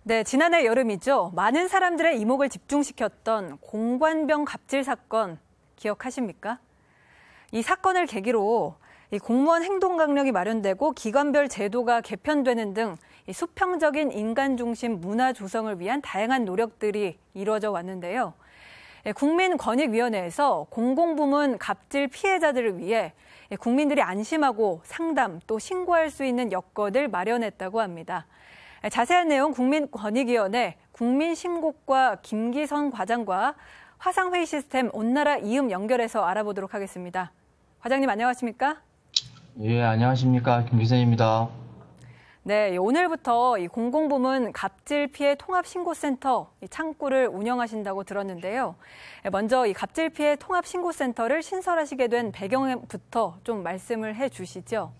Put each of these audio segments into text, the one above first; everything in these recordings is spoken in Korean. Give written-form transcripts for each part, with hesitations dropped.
네, 지난해 여름이죠. 많은 사람들의 이목을 집중시켰던 공관병 갑질 사건 기억하십니까? 이 사건을 계기로 이 공무원 행동 강령이 마련되고 기관별 제도가 개편되는 등 이 수평적인 인간 중심 문화 조성을 위한 다양한 노력들이 이루어져 왔는데요. 국민권익위원회에서 공공부문 갑질 피해자들을 위해 국민들이 안심하고 상담 또 신고할 수 있는 여건을 마련했다고 합니다. 자세한 내용 국민권익위원회 국민신고과 김기선 과장과 화상회의 시스템 온나라 이음 연결해서 알아보도록 하겠습니다. 과장님 안녕하십니까? 예, 안녕하십니까? 김기선입니다. 네, 오늘부터 이 공공부문 갑질 피해 통합신고센터 창구를 운영하신다고 들었는데요. 먼저 이 갑질 피해 통합신고센터를 신설하시게 된 배경부터 좀 말씀을 해주시죠.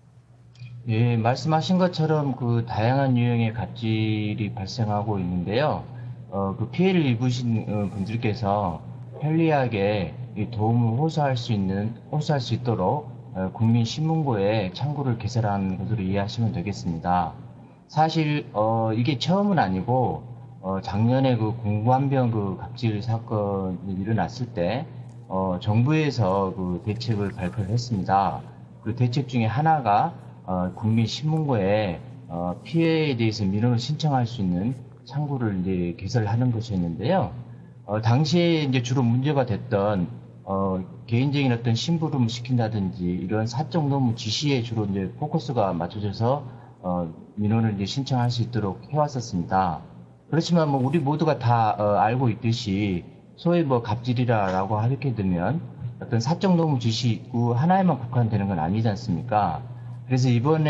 예, 말씀하신 것처럼 그 다양한 유형의 갑질이 발생하고 있는데요. 그 피해를 입으신 분들께서 편리하게 도움을 호소할 수 있도록 국민신문고에 창구를 개설한 것으로 이해하시면 되겠습니다. 사실 이게 처음은 아니고 작년에 그 공관병 그 갑질 사건이 일어났을 때 정부에서 그 대책을 발표를 했습니다. 그 대책 중에 하나가 국민신문고에 피해에 대해서 민원을 신청할 수 있는 창구를 이제 개설하는 것이었는데요. 당시에 이제 주로 문제가 됐던 개인적인 어떤 심부름을 시킨다든지 이런 사적 노무 지시에 주로 이제 포커스가 맞춰져서 민원을 이제 신청할 수 있도록 해왔었습니다. 그렇지만 뭐 우리 모두가 다 알고 있듯이 소위 뭐 갑질이라고 하게 되면 어떤 사적 노무 지시 하나에만 국한되는 건 아니지 않습니까? 그래서 이번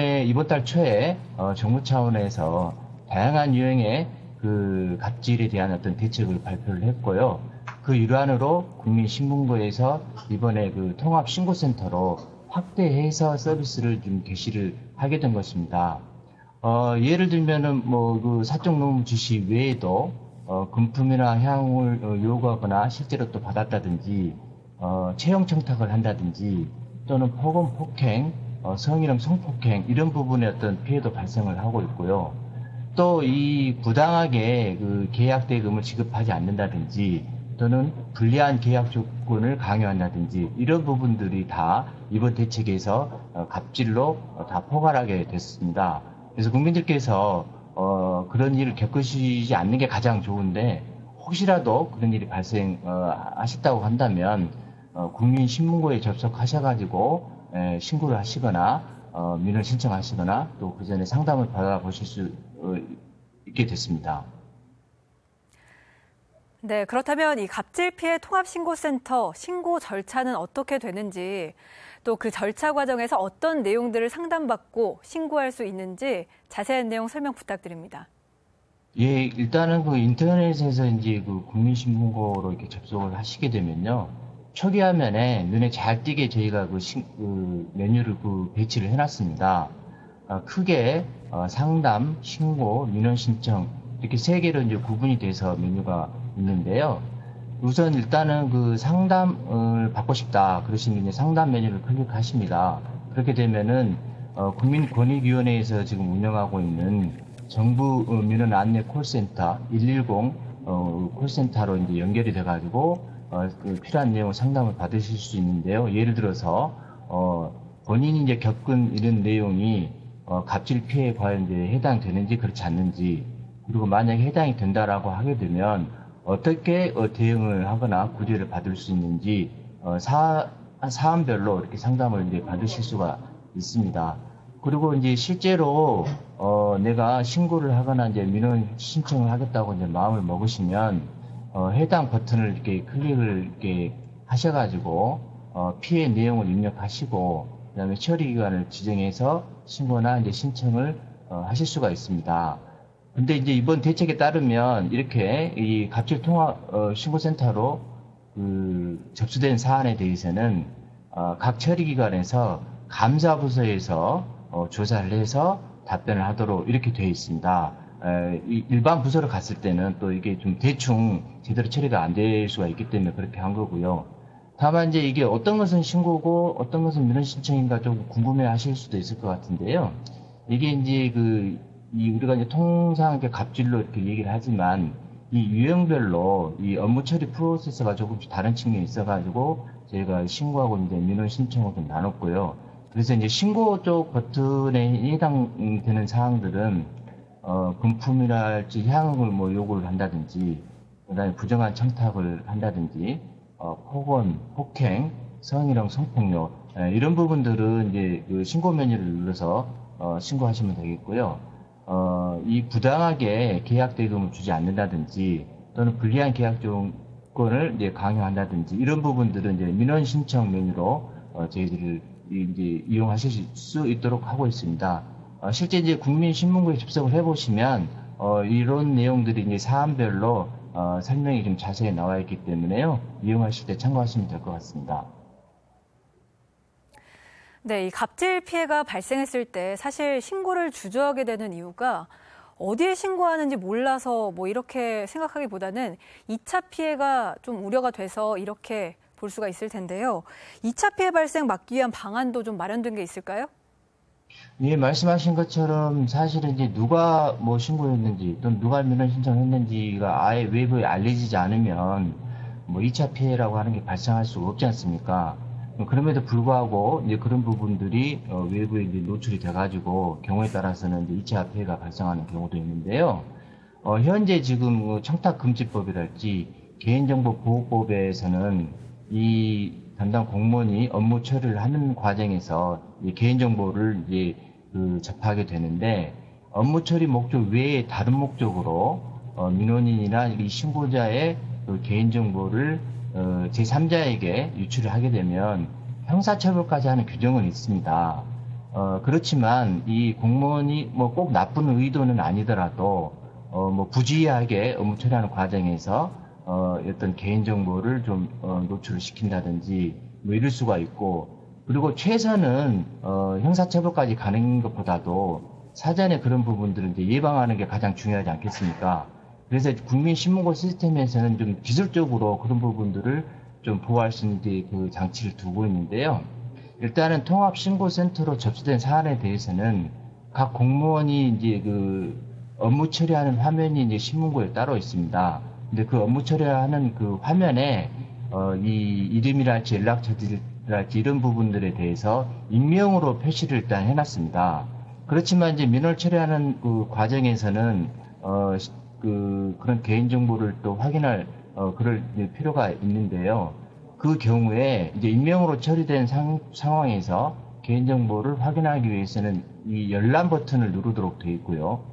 달 초에 정부 차원에서 다양한 유형의 그 갑질에 대한 어떤 대책을 발표를 했고요. 그 일환으로 국민신문고에서 이번에 그 통합신고센터로 확대해서 서비스를 좀 개시를 하게 된 것입니다. 예를 들면은 뭐 그 사적 노무 지시 외에도 금품이나 향을 요구하거나 실제로 또 받았다든지 채용 청탁을 한다든지 또는 폭언 폭행, 성희롱 성폭행 이런 부분의 어떤 피해도 발생을 하고 있고요. 또 이 부당하게 그 계약 대금을 지급하지 않는다든지 또는 불리한 계약 조건을 강요한다든지 이런 부분들이 다 이번 대책에서 갑질로 다 포괄하게 됐습니다. 그래서 국민들께서 그런 일을 겪으시지 않는 게 가장 좋은데 혹시라도 그런 일이 발생하셨다고 한다면 국민신문고에 접속하셔가지고 신고를 하시거나 민원 신청하시거나 또 그 전에 상담을 받아보실 수 있게 됐습니다. 네, 그렇다면 이 갑질 피해 통합신고센터 신고 절차는 어떻게 되는지 또 그 절차 과정에서 어떤 내용들을 상담받고 신고할 수 있는지 자세한 내용 설명 부탁드립니다. 예, 일단은 그 인터넷에서 이제 그 국민신문고로 이렇게 접속을 하시게 되면요. 초기 화면에 눈에 잘 띄게 저희가 그 메뉴를 그 배치를 해놨습니다. 크게 상담, 신고, 민원 신청 이렇게 세 개로 이제 구분이 돼서 메뉴가 있는데요. 우선 일단은 그 상담을 받고 싶다 그러시면 이제 상담 메뉴를 클릭하십니다. 그렇게 되면은 국민권익위원회에서 지금 운영하고 있는 정부 민원 안내 콜센터 110 콜센터로 이제 연결이 돼가지고 그 필요한 내용 상담을 받으실 수 있는데요. 예를 들어서 본인이 이제 겪은 이런 내용이 갑질 피해에 과연 이제 해당되는지 그렇지 않는지 그리고 만약에 해당이 된다라고 하게 되면 어떻게 대응을 하거나 구제를 받을 수 있는지 사안별로 이렇게 상담을 이제 받으실 수가 있습니다. 그리고 이제 실제로 내가 신고를 하거나 이제 민원 신청을 하겠다고 이제 마음을 먹으시면 해당 버튼을 이렇게 클릭을 이렇게 하셔가지고 피해 내용을 입력하시고 그다음에 처리 기간을 지정해서 신고나 이제 신청을 하실 수가 있습니다. 근데 이제 이번 대책에 따르면 이렇게 이 갑질 통합 신고센터로 그 접수된 사안에 대해서는 각 처리 기관에서 감사부서에서 조사를 해서 답변을 하도록 이렇게 되어 있습니다. 일반 부서로 갔을 때는 또 이게 좀 대충 제대로 처리가 안 될 수가 있기 때문에 그렇게 한 거고요. 다만 이제 이게 어떤 것은 신고고 어떤 것은 민원 신청인가 좀 궁금해 하실 수도 있을 것 같은데요. 이게 이제 우리가 이제 통상 이렇게 갑질로 이렇게 얘기를 하지만 이 유형별로 이 업무 처리 프로세스가 조금씩 다른 측면이 있어가지고 저희가 신고하고 이제 민원 신청을 좀 나눴고요. 그래서 이제 신고 쪽 버튼에 해당되는 사항들은 금품이랄지 향응을 뭐 요구를 한다든지, 그다음에 부정한 청탁을 한다든지, 폭언, 폭행, 성희롱, 성폭력 이런 부분들은 이제 그 신고 메뉴를 눌러서 신고하시면 되겠고요. 이 부당하게 계약 대금을 주지 않는다든지 또는 불리한 계약 조건을 이제 강요한다든지 이런 부분들은 이제 민원 신청 메뉴로 저희들이 이제 이용하실 수 있도록 하고 있습니다. 실제 이제 국민신문고에 접속을 해보시면 이런 내용들이 이제 사안별로 설명이 좀 자세히 나와 있기 때문에요. 이용하실 때 참고하시면 될 것 같습니다. 네, 이 갑질 피해가 발생했을 때 사실 신고를 주저하게 되는 이유가 어디에 신고하는지 몰라서 뭐 이렇게 생각하기보다는 2차 피해가 좀 우려가 돼서 이렇게 볼 수가 있을 텐데요. 2차 피해 발생 막기 위한 방안도 좀 마련된 게 있을까요? 예, 말씀하신 것처럼 사실은 이제 누가 뭐 신고했는지 또는 누가 민원 신청했는지가 아예 외부에 알려지지 않으면 뭐 2차 피해라고 하는 게 발생할 수가 없지 않습니까? 그럼에도 불구하고 이제 그런 부분들이 외부에 이제 노출이 돼가지고 경우에 따라서는 이제 2차 피해가 발생하는 경우도 있는데요. 현재 지금 청탁금지법이랄지 개인정보보호법에서는 이 담당 공무원이 업무 처리를 하는 과정에서 이 개인정보를 이제 접하게 되는데 업무 처리 목적 외에 다른 목적으로 민원인이나 이 신고자의 개인정보를 제3자에게 유출을 하게 되면 형사처벌까지 하는 규정은 있습니다. 그렇지만 이 공무원이 뭐 꼭 나쁜 의도는 아니더라도 뭐 부주의하게 업무 처리하는 과정에서 어떤 개인정보를 좀 노출을 시킨다든지 뭐 이럴 수가 있고, 그리고 최선은 형사처벌까지 가는 것보다도 사전에 그런 부분들을 이제 예방하는 게 가장 중요하지 않겠습니까? 그래서 국민신문고 시스템에서는 좀 기술적으로 그런 부분들을 좀 보호할 수 있는 그 장치를 두고 있는데요. 일단은 통합신고센터로 접수된 사안에 대해서는 각 공무원이 이제 업무 처리하는 화면이 이제 신문고에 따로 있습니다. 근데 그 업무 처리하는 그 화면에 이 이름이랄지 연락처들이랄지 이런 부분들에 대해서 익명으로 표시를 일단 해놨습니다. 그렇지만 이제 민원 처리하는 그 과정에서는 그런 개인정보를 또 확인할 그럴 필요가 있는데요. 그 경우에 이제 익명으로 처리된 상황에서 개인정보를 확인하기 위해서는 이 열람 버튼을 누르도록 되어 있고요.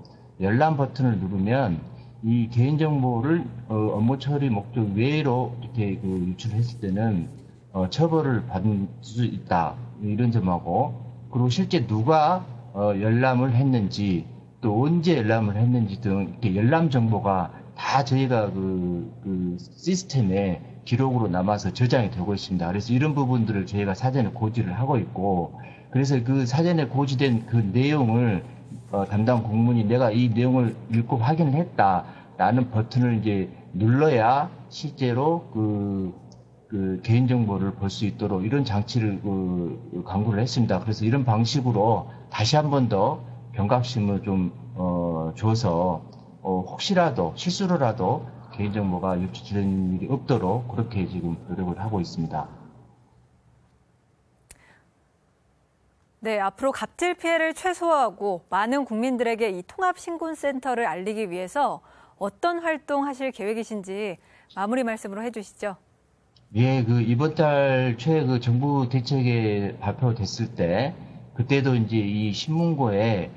열람 버튼을 누르면 이 개인정보를 업무 처리 목적 외로 이렇게 유출했을 때는 처벌을 받을 수 있다, 이런 점하고, 그리고 실제 누가 열람을 했는지 또 언제 열람을 했는지 등 이렇게 열람 정보가 다 저희가 그 시스템에 기록으로 남아서 저장이 되고 있습니다. 그래서 이런 부분들을 저희가 사전에 고지를 하고 있고, 그래서 그 사전에 고지된 그 내용을 담당 공무원이 내가 이 내용을 읽고 확인을 했다라는 버튼을 이제 눌러야 실제로 그 개인정보를 볼 수 있도록 이런 장치를 강구를 했습니다. 그래서 이런 방식으로 다시 한 번 더 경각심을 좀 줘서 혹시라도 실수로라도 개인정보가 유출되는 일이 없도록 그렇게 지금 노력을 하고 있습니다. 네, 앞으로 갑질 피해를 최소화하고 많은 국민들에게 이 통합신고센터를 알리기 위해서 어떤 활동 하실 계획이신지 마무리 말씀으로 해주시죠. 예, 이번 달 초에 정부 대책에 발표됐을 때, 그때도 이제 이 신문고에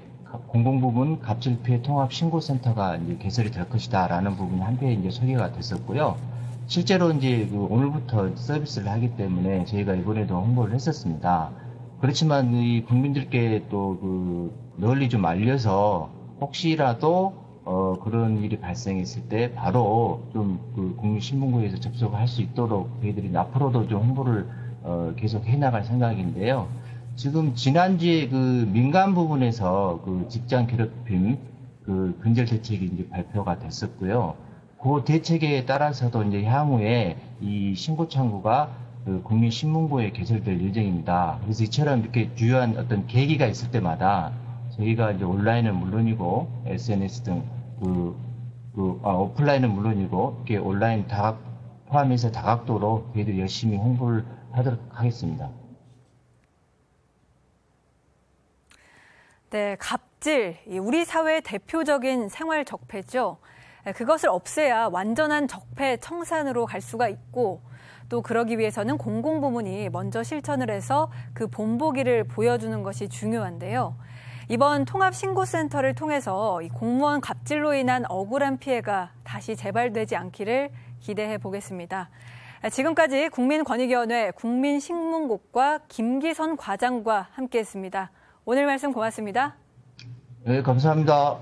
공공부문 갑질 피해 통합 신고센터가 이제 개설이 될 것이다라는 부분이 함께 이제 소개가 됐었고요. 실제로 이제 오늘부터 서비스를 하기 때문에 저희가 이번에도 홍보를 했었습니다. 그렇지만 이 국민들께 또 널리 좀 알려서 혹시라도 그런 일이 발생했을 때 바로 좀 국민신문고에서 접속을 할 수 있도록 저희들이 앞으로도 좀 홍보를 계속 해나갈 생각인데요. 지금 지난주에 그 민간 부분에서 그 직장 괴롭힘 그 근절 대책이 이제 발표가 됐었고요. 그 대책에 따라서도 이제 향후에 이 신고 창구가 그 국민신문고에 개설될 예정입니다. 그래서 이처럼 이렇게 주요한 어떤 계기가 있을 때마다 저희가 이제 온라인은 물론이고 SNS 등 오프라인은 물론이고 이렇게 온라인 포함해서 다각도로 저희들이 열심히 홍보를 하도록 하겠습니다. 네, 갑질, 우리 사회의 대표적인 생활 적폐죠. 그것을 없애야 완전한 적폐 청산으로 갈 수가 있고 또 그러기 위해서는 공공부문이 먼저 실천을 해서 그 본보기를 보여주는 것이 중요한데요. 이번 통합신고센터를 통해서 이 공무원 갑질로 인한 억울한 피해가 다시 재발되지 않기를 기대해 보겠습니다. 지금까지 국민권익위원회 국민신문국과 김기선 과장과 함께했습니다. 오늘 말씀 고맙습니다. 네, 감사합니다.